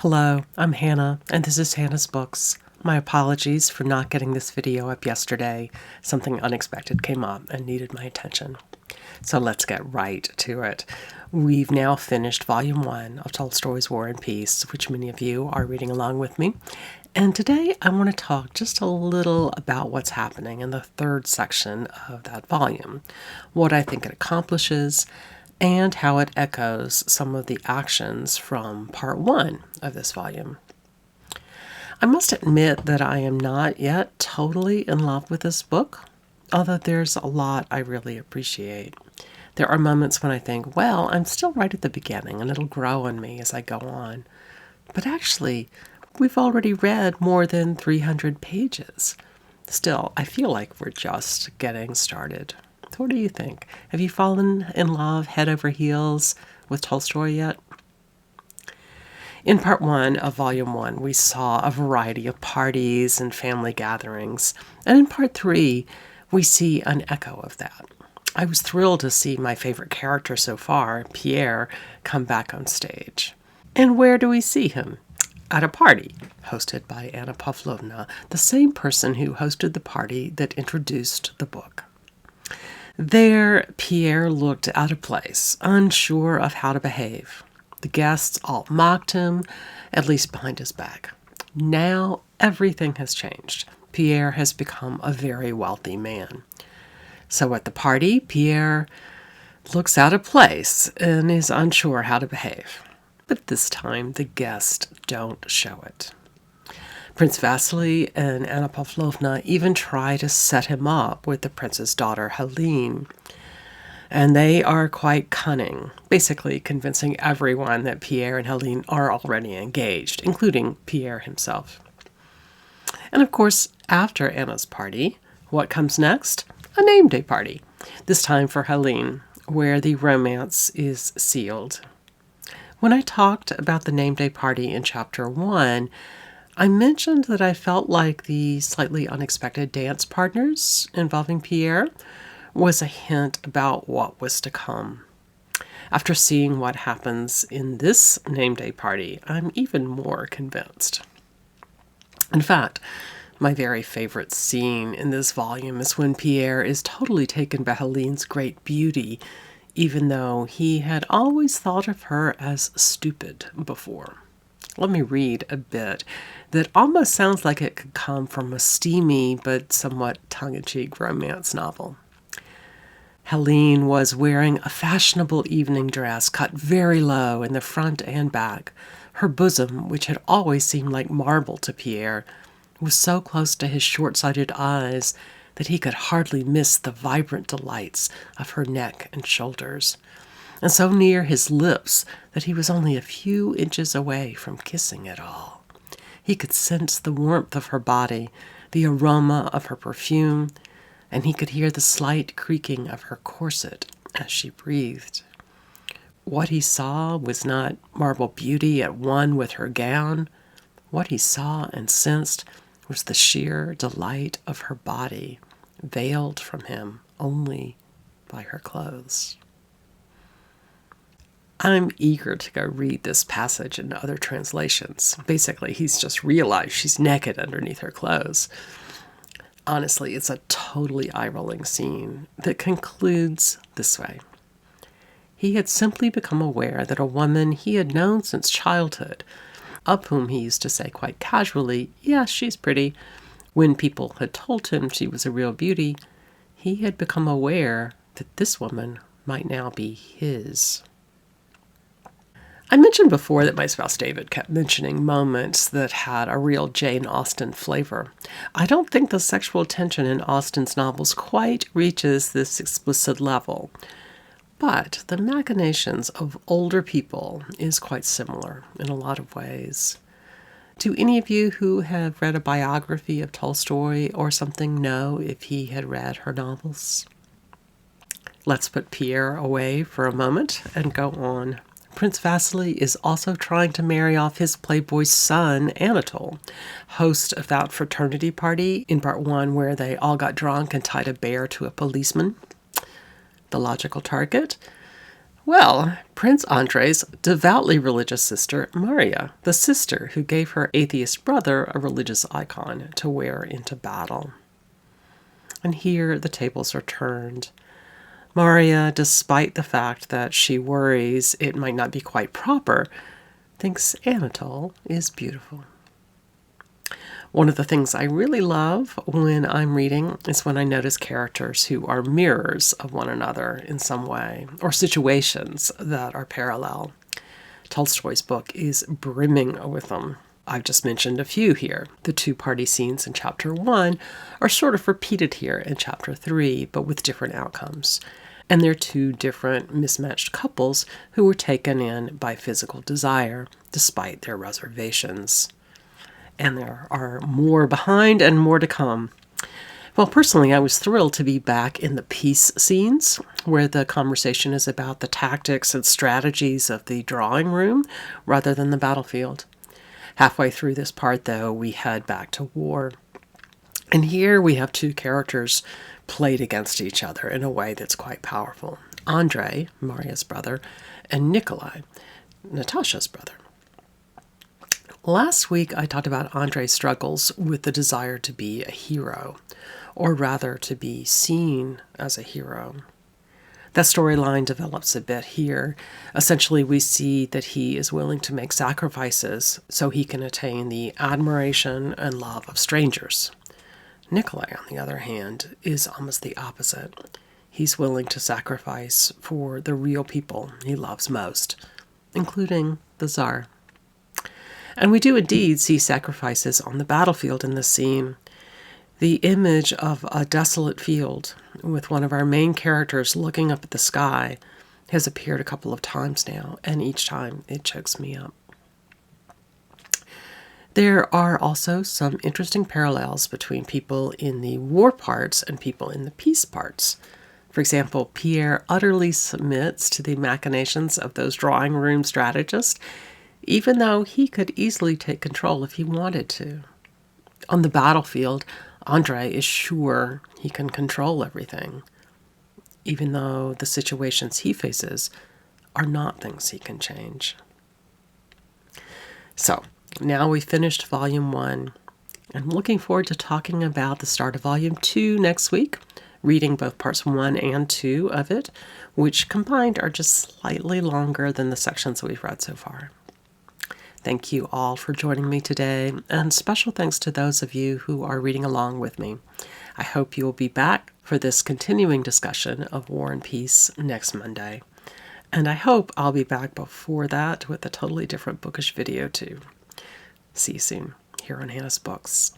Hello, I'm Hannah, and this is Hannah's Books. My apologies for not getting this video up yesterday. Something unexpected came up and needed my attention. So let's get right to it. We've now finished Volume 1 of Tolstoy's War and Peace, which many of you are reading along with me. And today I want to talk just a little about what's happening in the third section of that volume, what I think it accomplishes, and how it echoes some of the actions from part 1 of this volume. I must admit that I am not yet totally in love with this book, although there's a lot I really appreciate. There are moments when I think, well, I'm still right at the beginning and it'll grow on me as I go on. But actually, we've already read more than 300 pages. Still, I feel like we're just getting started. So what do you think? Have you fallen in love head over heels with Tolstoy yet? In part 1 of Volume 1, we saw a variety of parties and family gatherings. And in part 3, we see an echo of that. I was thrilled to see my favorite character so far, Pevear, come back on stage. And where do we see him? At a party hosted by Anna Pavlovna, the same person who hosted the party that introduced the book. There, Pevear looked out of place, unsure of how to behave. The guests all mocked him, at least behind his back. Now, everything has changed. Pevear has become a very wealthy man. So at the party, Pevear looks out of place and is unsure how to behave. But this time, the guests don't show it. Prince Vasily and Anna Pavlovna even try to set him up with the prince's daughter, Helene. And they are quite cunning, basically convincing everyone that Pevear and Helene are already engaged, including Pevear himself. And of course, after Anna's party, what comes next? A name day party, this time for Helene, where the romance is sealed. When I talked about the name day party in Chapter 1, I mentioned that I felt like the slightly unexpected dance partners involving Pevear was a hint about what was to come. After seeing what happens in this name day party, I'm even more convinced. In fact, my very favorite scene in this volume is when Pevear is totally taken by Helene's great beauty, even though he had always thought of her as stupid before. Let me read a bit that almost sounds like it could come from a steamy but somewhat tongue-in-cheek romance novel. Helene was wearing a fashionable evening dress cut very low in the front and back. Her bosom, which had always seemed like marble to Pevear, was so close to his short-sighted eyes that he could hardly miss the vibrant delights of her neck and shoulders, and so near his lips that he was only a few inches away from kissing it all. He could sense the warmth of her body, the aroma of her perfume, and he could hear the slight creaking of her corset as she breathed. What he saw was not marble beauty at one with her gown. What he saw and sensed was the sheer delight of her body, veiled from him only by her clothes. I'm eager to go read this passage in other translations. Basically, he's just realized she's naked underneath her clothes. Honestly, it's a totally eye-rolling scene that concludes this way. He had simply become aware that a woman he had known since childhood, of whom he used to say quite casually, "Yes, she's pretty," when people had told him she was a real beauty, he had become aware that this woman might now be his. I mentioned before that my spouse David kept mentioning moments that had a real Jane Austen flavor. I don't think the sexual tension in Austen's novels quite reaches this explicit level, but the machinations of older people is quite similar in a lot of ways. Do any of you who have read a biography of Tolstoy or something know if he had read her novels? Let's put Pevear away for a moment and go on. Prince Vasily is also trying to marry off his playboy son, Anatole, host of that fraternity party in part 1 where they all got drunk and tied a bear to a policeman. The logical target? Well, Prince Andrei's devoutly religious sister, Maria, the sister who gave her atheist brother a religious icon to wear into battle. And here the tables are turned. Maria, despite the fact that she worries it might not be quite proper, thinks Anatole is beautiful. One of the things I really love when I'm reading is when I notice characters who are mirrors of one another in some way, or situations that are parallel. Tolstoy's book is brimming with them. I've just mentioned a few here. The two-party scenes in Chapter 1 are sort of repeated here in Chapter 3, but with different outcomes. And they're two different mismatched couples who were taken in by physical desire, despite their reservations. And there are more behind and more to come. Well, personally, I was thrilled to be back in the peace scenes, where the conversation is about the tactics and strategies of the drawing room rather than the battlefield. Halfway through this part, though, we head back to war. And here we have two characters played against each other in a way that's quite powerful. Andrei, Maria's brother, and Nikolai, Natasha's brother. Last week, I talked about Andrei's struggles with the desire to be a hero, or rather to be seen as a hero. That storyline develops a bit here. Essentially, we see that he is willing to make sacrifices so he can attain the admiration and love of strangers. Nikolai, on the other hand, is almost the opposite. He's willing to sacrifice for the real people he loves most, including the Tsar. And we do indeed see sacrifices on the battlefield in this scene. The image of a desolate field with one of our main characters looking up at the sky has appeared a couple of times now, and each time it chokes me up. There are also some interesting parallels between people in the war parts and people in the peace parts. For example, Pierre utterly submits to the machinations of those drawing room strategists, even though he could easily take control if he wanted to. On the battlefield, Andrei is sure he can control everything, even though the situations he faces are not things he can change. So, now we've finished Volume 1. I'm looking forward to talking about the start of Volume 2 next week, reading both Parts 1 and 2 of it, which combined are just slightly longer than the sections we've read so far. Thank you all for joining me today, and special thanks to those of you who are reading along with me. I hope you will be back for this continuing discussion of War and Peace next Monday. And I hope I'll be back before that with a totally different bookish video too. See you soon here on Hannah's Books.